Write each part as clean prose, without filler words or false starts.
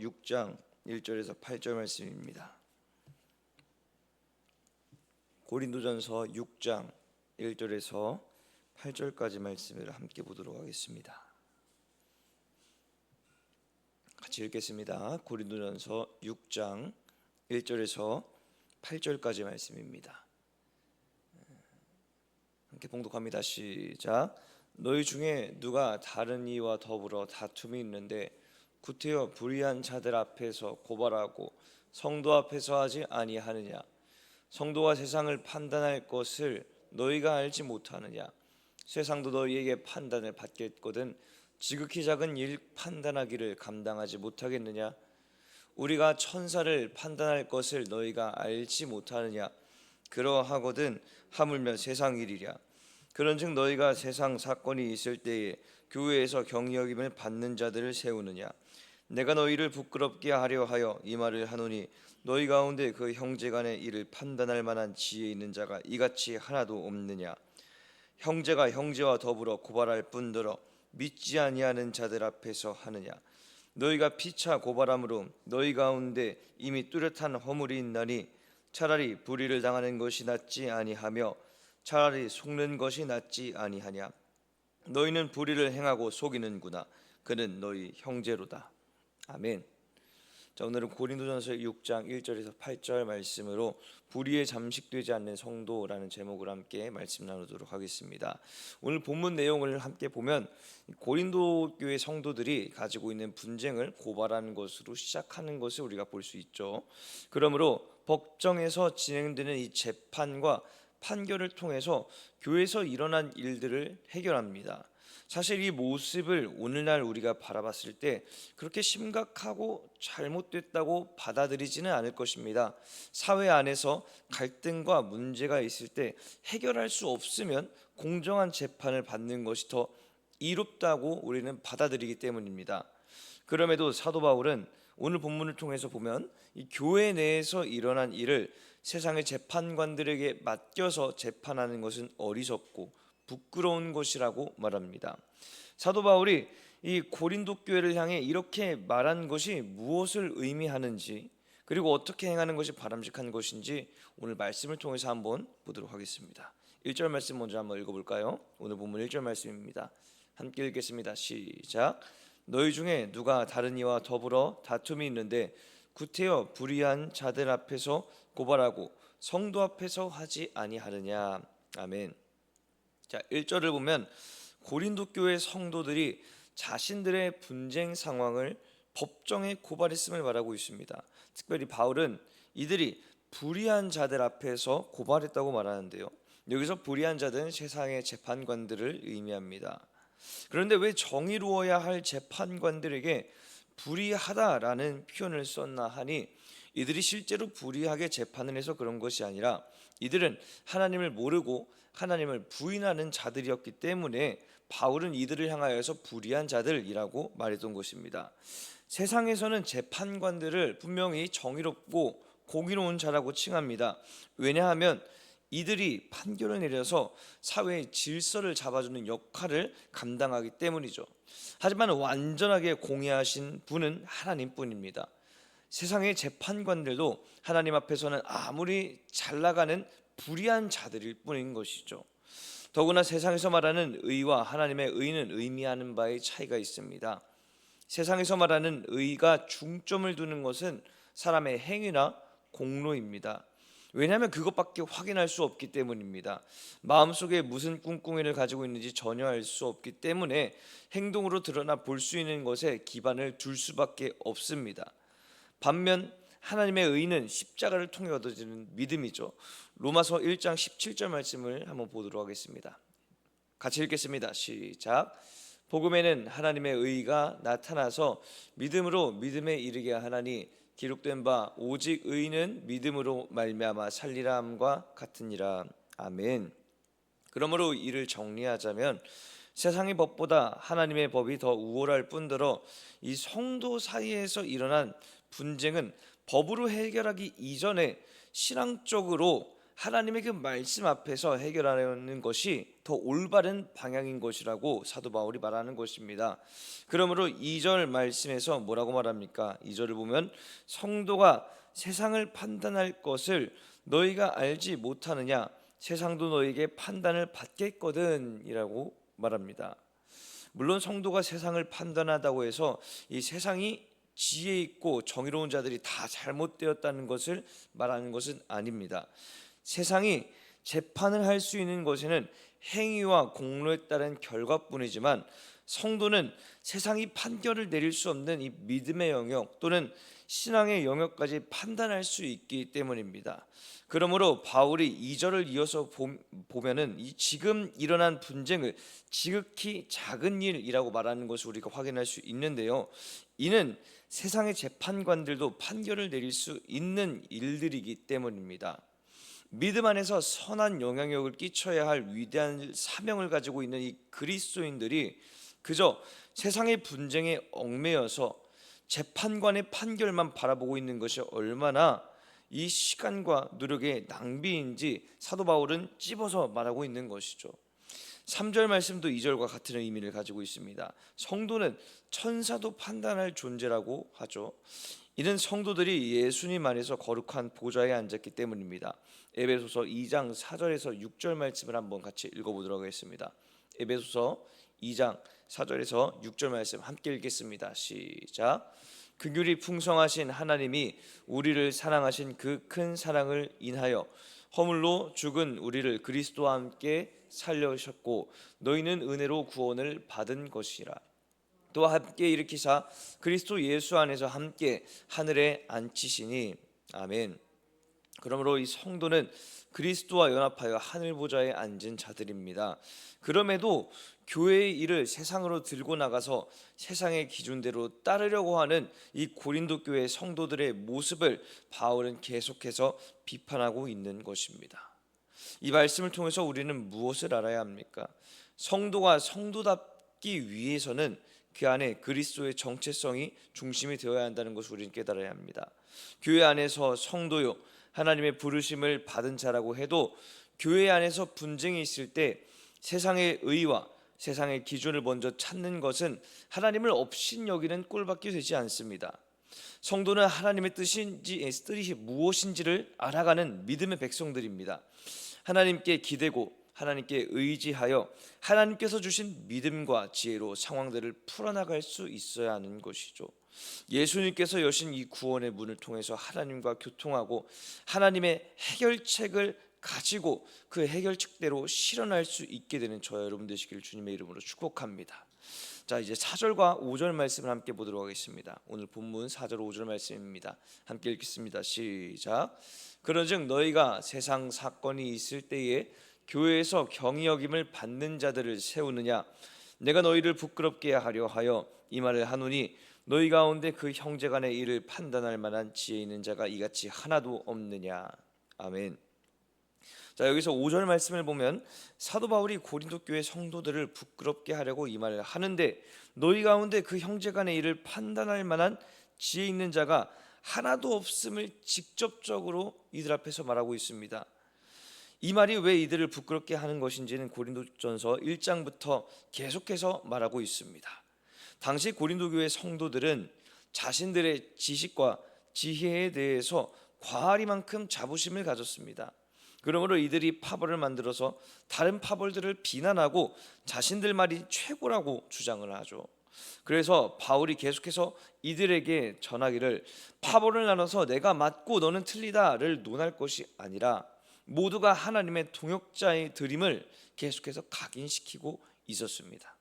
6장 1절에서 8절 말씀입니다. 고린도전서 6장 1절에서 8절까지 말씀을 함께 보도록 하겠습니다. 같이 읽겠습니다. 고린도전서 6장 1절에서 8절까지 말씀입니다. 함께 봉독합니다. 시작. 너희 중에 누가 다른 이와 더불어 다툼이 있는데 구태여 불의한 자들 앞에서 고발하고 성도 앞에서 하지 아니하느냐? 성도가 세상을 판단할 것을 너희가 알지 못하느냐? 세상도 너희에게 판단을 받겠거든 지극히 작은 일 판단하기를 감당하지 못하겠느냐? 우리가 천사를 판단할 것을 너희가 알지 못하느냐? 그러하거든 하물며 세상 일이랴. 그런즉 너희가 세상 사건이 있을 때에 교회에서 경여김을 받는 자들을 세우느냐? 내가 너희를 부끄럽게 하려 하여 이 말을 하노니 너희 가운데 그 형제간의 일을 판단할 만한 지혜 있는 자가 이같이 하나도 없느냐? 형제가 형제와 더불어 고발할 뿐더러 믿지 아니하는 자들 앞에서 하느냐? 너희가 피차 고발함으로 너희 가운데 이미 뚜렷한 허물이 있나니 차라리 불의를 당하는 것이 낫지 아니하며 차라리 속는 것이 낫지 아니하냐? 너희는 불의를 행하고 속이는구나. 그는 너희 형제로다. 아멘. 자, 오늘은 고린도전서 6장 1절에서 8절 말씀으로 불의에 잠식되지 않는 성도라는 제목을 함께 말씀 나누도록 하겠습니다. 오늘 본문 내용을 함께 보면 고린도 교회 성도들이 가지고 있는 분쟁을 고발하는 것으로 시작하는 것을 우리가 볼 수 있죠. 그러므로 법정에서 진행되는 이 재판과 판결을 통해서 교회에서 일어난 일들을 해결합니다. 사실 이 모습을 오늘날 우리가 바라봤을 때 그렇게 심각하고 잘못됐다고 받아들이지는 않을 것입니다. 사회 안에서 갈등과 문제가 있을 때 해결할 수 없으면 공정한 재판을 받는 것이 더 이롭다고 우리는 받아들이기 때문입니다. 그럼에도 사도 바울은 오늘 본문을 통해서 보면 이 교회 내에서 일어난 일을 세상의 재판관들에게 맡겨서 재판하는 것은 어리석고 부끄러운 것이라고 말합니다. 사도 바울이 이 고린도 교회를 향해 이렇게 말한 것이 무엇을 의미하는지 그리고 어떻게 행하는 것이 바람직한 것인지 오늘 말씀을 통해서 한번 보도록 하겠습니다. 1절 말씀 먼저 한번 읽어볼까요? 오늘 본문 1절 말씀입니다. 함께 읽겠습니다. 시작. 너희 중에 누가 다른 이와 더불어 다툼이 있는데 구태여 불의한 자들 앞에서 고발하고 성도 앞에서 하지 아니하느냐? 아멘. 자, 1절을 보면 고린도 교회 성도들이 자신들의 분쟁 상황을 법정에 고발했음을 말하고 있습니다. 특별히 바울은 이들이 불의한 자들 앞에서 고발했다고 말하는데요. 여기서 불의한 자들은 세상의 재판관들을 의미합니다. 그런데 왜 정의로워야 할 재판관들에게 불의하다라는 표현을 썼나 하니 이들이 실제로 불의하게 재판을 해서 그런 것이 아니라 이들은 하나님을 모르고 하나님을 부인하는 자들이었기 때문에 바울은 이들을 향하여서 불의한 자들이라고 말했던 것입니다. 세상에서는 재판관들을 분명히 정의롭고 공의로운 자라고 칭합니다. 왜냐하면 이들이 판결을 내려서 사회의 질서를 잡아주는 역할을 감당하기 때문이죠. 하지만 완전하게 공의하신 분은 하나님뿐입니다. 세상의 재판관들도 하나님 앞에서는 아무리 잘 나가는 불의한 자들일 뿐인 것이죠. 더구나 세상에서 말하는 의와 하나님의 의는 의미하는 바의 차이가 있습니다. 세상에서 말하는 의가 중점을 두는 것은 사람의 행위나 공로입니다. 왜냐하면 그것밖에 확인할 수 없기 때문입니다. 마음속에 무슨 꿍꿍이를 가지고 있는지 전혀 알 수 없기 때문에 행동으로 드러나 볼 수 있는 것에 기반을 둘 수밖에 없습니다. 반면 하나님의 의는 십자가를 통해 얻어지는 믿음이죠. 로마서 1장 17절 말씀을 한번 보도록 하겠습니다. 같이 읽겠습니다. 시작. 복음에는 하나님의 의가 나타나서 믿음으로 믿음에 이르게 하나니 기록된 바 오직 의는 믿음으로 말미암아 살리라 함과 같으니라. 아멘. 그러므로 이를 정리하자면 세상의 법보다 하나님의 법이 더 우월할 뿐더러 이 성도 사이에서 일어난 분쟁은 법으로 해결하기 이전에 신앙적으로 하나님의 그 말씀 앞에서 해결하려는 것이 더 올바른 방향인 것이라고 사도 바울이 말하는 것입니다. 그러므로 2절 말씀에서 뭐라고 말합니까? 2절을 보면 성도가 세상을 판단할 것을 너희가 알지 못하느냐? 세상도 너희에게 판단을 받겠거든 이라고 말합니다. 물론 성도가 세상을 판단하다고 해서 이 세상이 지혜 있고 정의로운 자들이 다 잘못되었다는 것을 말하는 것은 아닙니다. 세상이 재판을 할 수 있는 것에는 행위와 공로에 따른 결과뿐이지만 성도는 세상이 판결을 내릴 수 없는 이 믿음의 영역 또는 신앙의 영역까지 판단할 수 있기 때문입니다. 그러므로 바울이 2절을 이어서 보면은 이 지금 일어난 분쟁을 지극히 작은 일이라고 말하는 것을 우리가 확인할 수 있는데요. 이는 세상의 재판관들도 판결을 내릴 수 있는 일들이기 때문입니다. 믿음 안에서 선한 영향력을 끼쳐야 할 위대한 사명을 가지고 있는 이 그리스도인들이 그저 세상의 분쟁에 얽매여서 재판관의 판결만 바라보고 있는 것이 얼마나 이 시간과 노력의 낭비인지 사도 바울은 찝어서 말하고 있는 것이죠. 3절 말씀도 2절과 같은 의미를 가지고 있습니다. 성도는 천사도 판단할 존재라고 하죠. 이는 성도들이 예수님 안에서 거룩한 보좌에 앉았기 때문입니다. 에베소서 2장 4절에서 6절 말씀을 한번 같이 읽어보도록 하겠습니다. 에베소서 2장 4절에서 6절 말씀 함께 읽겠습니다. 시작. 긍휼이 풍성하신 하나님이 우리를 사랑하신 그 큰 사랑을 인하여 허물로 죽은 우리를 그리스도와 함께 살려셨고 너희는 은혜로 구원을 받은 것이라. 또 함께 일으키사 그리스도 예수 안에서 함께 하늘에 앉히시니. 아멘. 그러므로 이 성도는 그리스도와 연합하여 하늘 보좌에 앉은 자들입니다. 그럼에도 교회의 일을 세상으로 들고 나가서 세상의 기준대로 따르려고 하는 이 고린도 교회 성도들의 모습을 바울은 계속해서 비판하고 있는 것입니다. 이 말씀을 통해서 우리는 무엇을 알아야 합니까? 성도가 성도답기 위해서는 그 안에 그리스도의 정체성이 중심이 되어야 한다는 것을 우리는 깨달아야 합니다. 교회 안에서 성도요 하나님의 부르심을 받은 자라고 해도 교회 안에서 분쟁이 있을 때 세상의 의와 세상의 기준을 먼저 찾는 것은 하나님을 업신여기는 꼴밖에 되지 않습니다. 성도는 하나님의 뜻이 무엇인지를 알아가는 믿음의 백성들입니다. 하나님께 기대고 하나님께 의지하여 하나님께서 주신 믿음과 지혜로 상황들을 풀어나갈 수 있어야 하는 것이죠. 예수님께서 여신 이 구원의 문을 통해서 하나님과 교통하고 하나님의 해결책을 가지고 그 해결책대로 실현할 수 있게 되는 저와 여러분 되시기를 주님의 이름으로 축복합니다. 자, 이제 4절과 5절 말씀을 함께 보도록 하겠습니다. 오늘 본문 4절 5절 말씀입니다. 함께 읽겠습니다. 시작. 그런즉 너희가 세상 사건이 있을 때에 교회에서 경히 여김을 받는 자들을 세우느냐? 내가 너희를 부끄럽게 하려 하여 이 말을 하노니 너희 가운데 그 형제간의 일을 판단할 만한 지혜 있는 자가 이같이 하나도 없느냐? 아멘. 자, 여기서 5절 말씀을 보면 사도 바울이 고린도 교회 성도들을 부끄럽게 하려고 이 말을 하는데 너희 가운데 그 형제간의 일을 판단할 만한 지혜 있는 자가 하나도 없음을 직접적으로 이들 앞에서 말하고 있습니다. 이 말이 왜 이들을 부끄럽게 하는 것인지는 고린도전서 1장부터 계속해서 말하고 있습니다. 당시 고린도 교회 성도들은 자신들의 지식과 지혜에 대해서 과하리만큼 자부심을 가졌습니다. 그러므로 이들이 파벌을 만들어서 다른 파벌들을 비난하고 자신들 말이 최고라고 주장을 하죠. 그래서 바울이 계속해서 이들에게 전하기를 파벌을 나눠서 내가 맞고 너는 틀리다를 논할 것이 아니라 모두가 하나님의 동역자의 드림을 계속해서 각인시키고 있었습니다.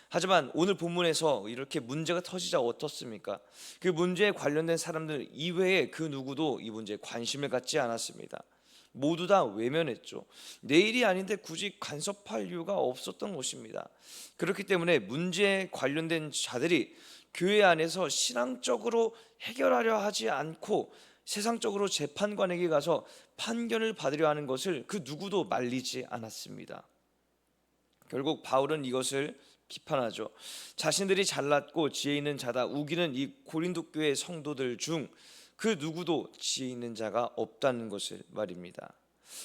하지만 오늘 본문에서 이렇게 문제가 터지자 어떻습니까? 그 문제에 관련된 사람들 이외에 그 누구도 이 문제에 관심을 갖지 않았습니다. 모두 다 외면했죠. 내 일이 아닌데 굳이 간섭할 이유가 없었던 것입니다. 그렇기 때문에 문제에 관련된 자들이 교회 안에서 신앙적으로 해결하려 하지 않고 세상적으로 재판관에게 가서 판결을 받으려 하는 것을 그 누구도 말리지 않았습니다. 결국 바울은 이것을 비판하죠. 자신들이 잘났고 지혜 있는 자다 우기는 이 고린도 교회 성도들 중 그 누구도 지혜 있는 자가 없다는 것을 말입니다.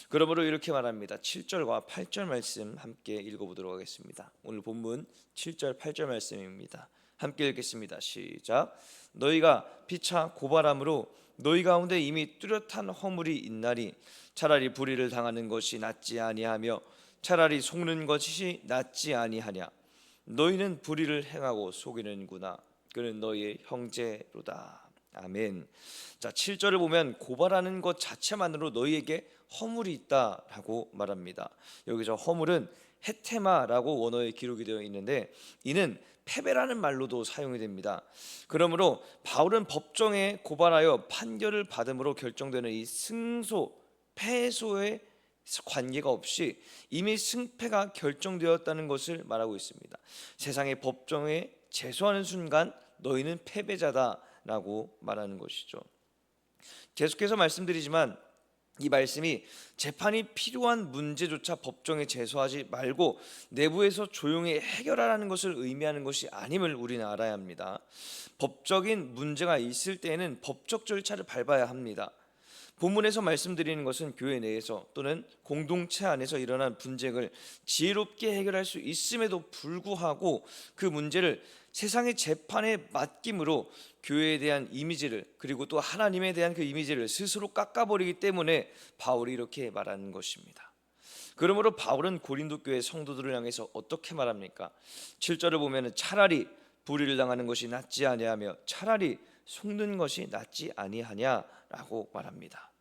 그러므로 이렇게 말합니다. 7절과 8절 말씀 함께 읽어보도록 하겠습니다. 오늘 본문 7절 8절 말씀입니다. 함께 읽겠습니다. 시작. 너희가 피차 고발함으로 너희 가운데 이미 뚜렷한 허물이 있나니 차라리 불의를 당하는 것이 낫지 아니하며 차라리 속는 것이 낫지 아니하냐. 너희는 불의를 행하고 속이는구나. 그는 너희의 형제로다. 아멘. 자, 7절을 보면 고발하는 것 자체만으로 너희에게 허물이 있다라고 말합니다. 여기서 허물은 헤테마라고 원어에 기록이 되어 있는데 이는 패배라는 말로도 사용이 됩니다. 그러므로 바울은 법정에 고발하여 판결을 받음으로 결정되는 이 승소, 패소의 관계가 없이 이미 승패가 결정되었다는 것을 말하고 있습니다. 세상의 법정에 제소하는 순간 너희는 패배자다라고 말하는 것이죠. 계속해서 말씀드리지만 이 말씀이 재판이 필요한 문제조차 법정에 제소하지 말고 내부에서 조용히 해결하라는 것을 의미하는 것이 아님을 우리는 알아야 합니다. 법적인 문제가 있을 때에는 법적 절차를 밟아야 합니다. 본문에서 말씀드리는 것은 교회 내에서 또는 공동체 안에서 일어난 분쟁을 지혜롭게 해결할 수 있음에도 불구하고 그 문제를 세상의 재판에 맡김으로 교회에 대한 이미지를 그리고 또 하나님에 대한 그 이미지를 스스로 깎아버리기 때문에 바울이 이렇게 말하는 것입니다. 그러므로 바울은 고린도 교회 성도들을 향해서 어떻게 말합니까? 7절을 보면 차라리 불의를 당하는 것이 낫지 아니하며 차라리 속는 것이 낫지 아니하냐라고 말합니다.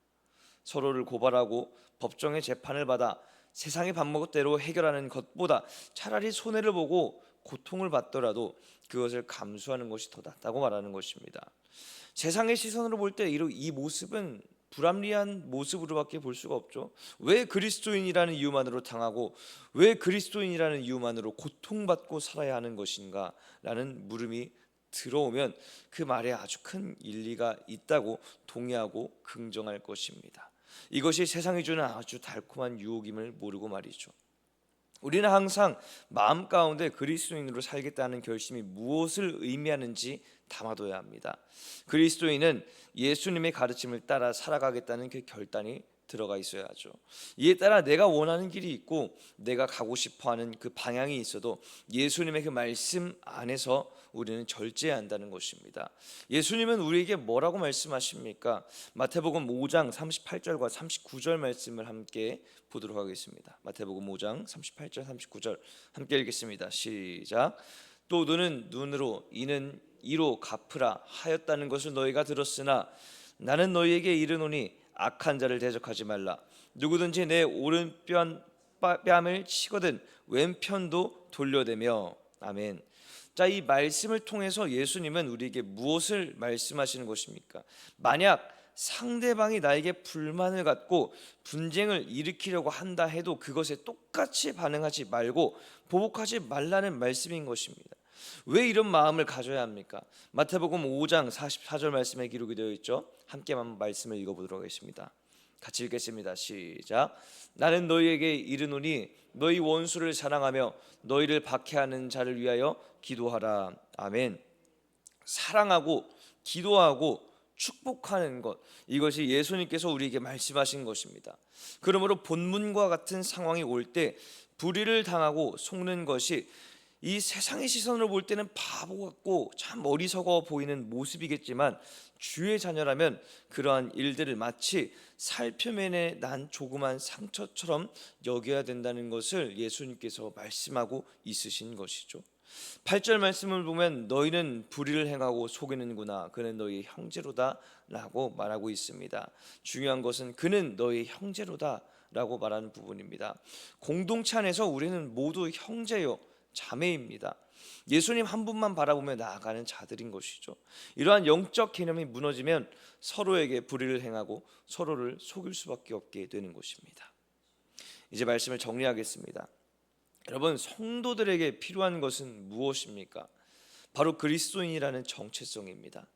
서로를 고발하고 법정의 재판을 받아 세상의 방법대로 해결하는 것보다 차라리 손해를 보고 고통을 받더라도 그것을 감수하는 것이 더 낫다고 말하는 것입니다. 세상의 시선으로 볼 때 이 모습은 불합리한 모습으로밖에 볼 수가 없죠. 왜 그리스도인이라는 이유만으로 당하고 왜 그리스도인이라는 이유만으로 고통받고 살아야 하는 것인가 라는 물음이 들어오면 그 말에 아주 큰 일리가 있다고 동의하고 긍정할 것입니다. 이것이 세상이 주는 아주 달콤한 유혹임을 모르고 말이죠. 우리는 항상 마음 가운데 그리스도인으로 살겠다는 결심이 무엇을 의미하는지 담아둬야 합니다. 그리스도인은 예수님의 가르침을 따라 살아가겠다는 그 결단이 들어가 있어야 하죠. 이에 따라 내가 원하는 길이 있고 내가 가고 싶어하는 그 방향이 있어도 예수님의 그 말씀 안에서 우리는 절제해야 한다는 것입니다. 예수님은 우리에게 뭐라고 말씀하십니까? 마태복음 5장 38절과 39절 말씀을 함께 보도록 하겠습니다. 마태복음 5장 38절 39절 함께 읽겠습니다. 시작. 또 눈은 눈으로 이는 이로 갚으라 하였다는 것을 너희가 들었으나 나는 너희에게 이르노니 악한 자를 대적하지 말라. 누구든지 내 오른편 뺨을 치거든 왼편도 돌려대며. 아멘. 자, 이 말씀을 통해서 예수님은 우리에게 무엇을 말씀하시는 것입니까? 만약 상대방이 나에게 불만을 갖고 분쟁을 일으키려고 한다 해도 그것에 똑같이 반응하지 말고 보복하지 말라는 말씀인 것입니다. 왜 이런 마음을 가져야 합니까? 마태복음 5장 44절 말씀에 기록이 되어 있죠. 함께 한번 말씀을 읽어보도록 하겠습니다. 같이 읽겠습니다. 시작. 나는 너희에게 이르노니 너희 원수를 사랑하며 너희를 박해하는 자를 위하여 기도하라. 아멘. 사랑하고 기도하고 축복하는 것, 이것이 예수님께서 우리에게 말씀하신 것입니다. 그러므로 본문과 같은 상황이 올 때 불의를 당하고 속는 것이 이 세상의 시선으로 볼 때는 바보 같고 참 어리석어 보이는 모습이겠지만 주의 자녀라면 그러한 일들을 마치 살펴맨에 난 조그만 상처처럼 여겨야 된다는 것을 예수님께서 말씀하고 있으신 것이죠. 8절 말씀을 보면 너희는 불의를 행하고 속이는구나. 그는 너희 형제로다 라고 말하고 있습니다. 중요한 것은 그는 너희 형제로다 라고 말하는 부분입니다. 공동체 안에서 우리는 모두 형제요 자매입니다. 예수님 한 분만 바라보며 나아가는 자들인 것이죠. 이러한 영적 개념이 무너지면 서로에게 불의를 행하고 서로를 속일 수밖에 없게 되는 것입니다. 이제 말씀을 정리하겠습니다. 여러분, 성도들에게 필요한 것은 무엇입니까? 바로 그리스도인이라는 정체성입니다.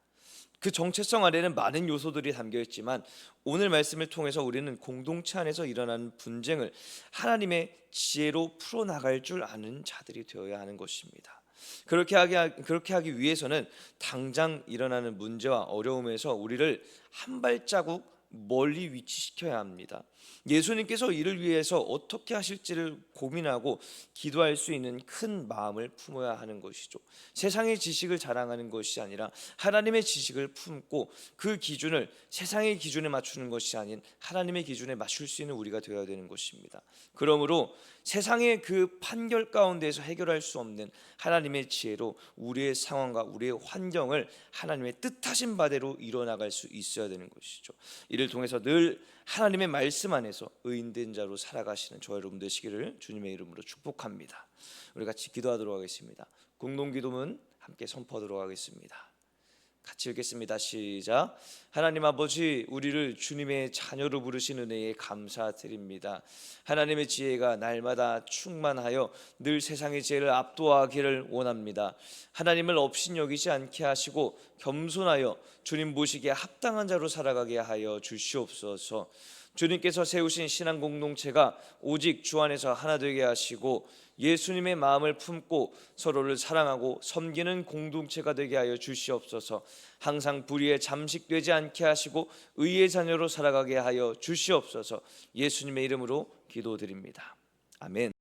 그 정체성 안에는 많은 요소들이 담겨 있지만 오늘 말씀을 통해서 우리는 공동체 안에서 일어나는 분쟁을 하나님의 지혜로 풀어나갈 줄 아는 자들이 되어야 하는 것입니다. 그렇게 하기 위해서는 당장 일어나는 문제와 어려움에서 우리를 한 발자국 멀리 위치시켜야 합니다. 예수님께서 이를 위해서 어떻게 하실지를 고민하고 기도할 수 있는 큰 마음을 품어야 하는 것이죠. 세상의 지식을 자랑하는 것이 아니라 하나님의 지식을 품고 그 기준을 세상의 기준에 맞추는 것이 아닌 하나님의 기준에 맞출 수 있는 우리가 되어야 되는 것입니다. 그러므로 세상의 그 판결 가운데에서 해결할 수 없는 하나님의 지혜로 우리의 상황과 우리의 환경을 하나님의 뜻하신 바대로 이뤄나갈 수 있어야 되는 것이죠. 이를 통해서 늘 하나님의 말씀 안에서 의인된 자로 살아가시는 저 여러분 되시기를 주님의 이름으로 축복합니다. 우리 같이 기도하도록 하겠습니다. 공동기도문 함께 선포하도록 하겠습니다. 같이 읽겠습니다. 시작. 하나님 아버지, 우리를 주님의 자녀로 부르신 은혜에 감사드립니다. 하나님의 지혜가 날마다 충만하여 늘 세상의 지혜를 압도하기를 원합니다. 하나님을 업신여기지 않게 하시고 겸손하여 주님 보시기에 합당한 자로 살아가게 하여 주시옵소서. 주님께서 세우신 신앙 공동체가 오직 주 안에서 하나 되게 하시고 예수님의 마음을 품고 서로를 사랑하고 섬기는 공동체가 되게 하여 주시옵소서. 항상 불의에 잠식되지 않게 하시고 의의 자녀로 살아가게 하여 주시옵소서. 예수님의 이름으로 기도드립니다. 아멘.